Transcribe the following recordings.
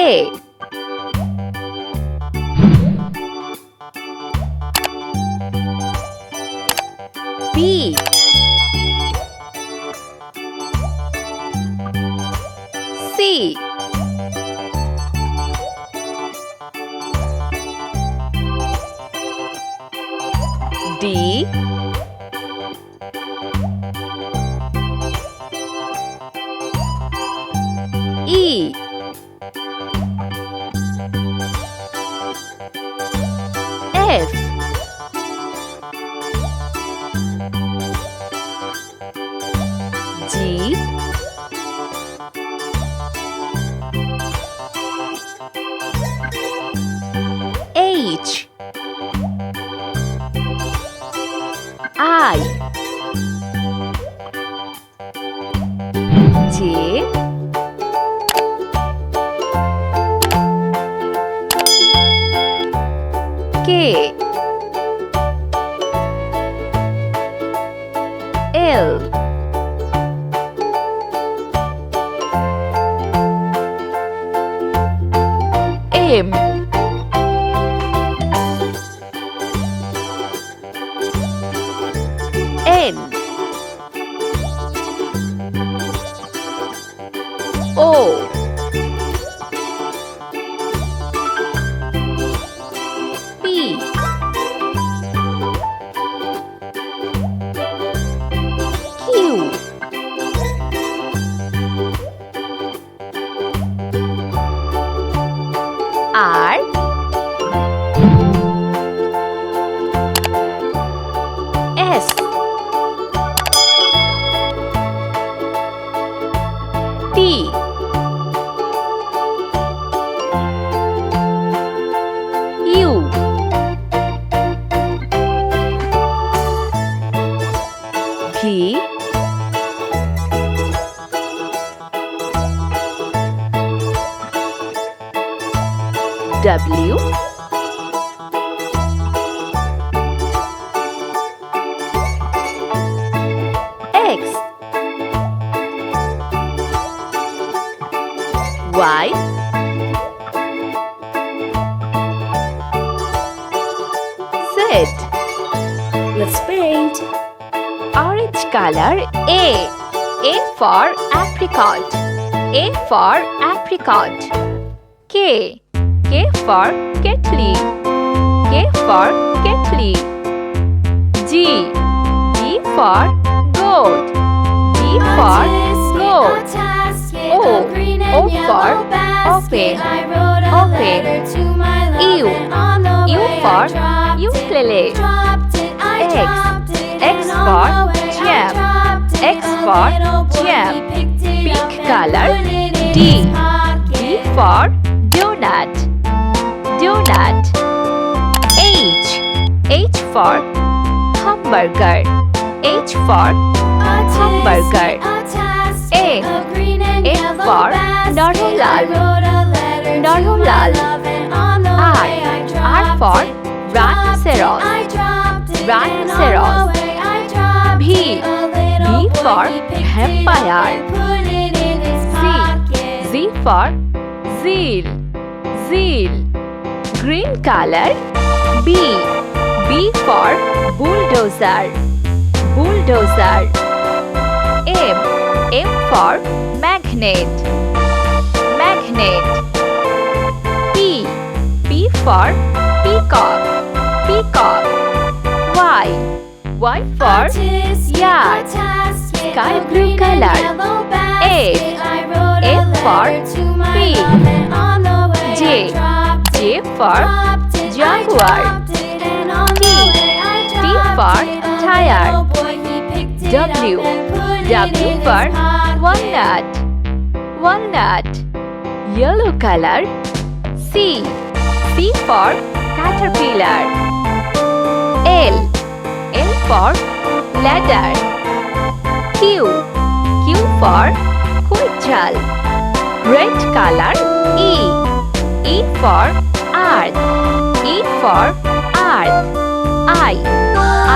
A. B. C. D. E. F. G. H. I. J. K. L. M. N. O. P. Q. R. S. T. U. V. W. X. Y. Z. Let's paint. Orange color. A. A for apricot. A for apricot. K. K for kettle. K for kettle. G. G for goat. G for goat. O. O for open. Open. U. U for ukulele. X. X for jam. X for jam. Pink color. D. D for donut. Donut. H. H for hamburger. H for hamburger. A. A for narulal. Narulal. R. R for rhinoceros. Rhinoceros. V. V for vampire. Z. Z for zeal. Zeal. Green color. B. B for bulldozer. Bulldozer. M. M for magnet. Magnet. P. P for peacock. Peacock. Y. Y for yard. Sky blue color. F. F for pig. J. J for jaguar. T. T for tire. W. W for walnut. Walnut. Yellow color. C. C for caterpillar. L. L for ladder. Q. Q for quetzal. Red color. E. E for earth. E for earth. I.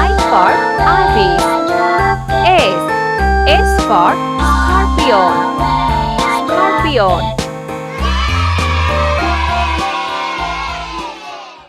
I for ibis. S. S for scorpion. Scorpion.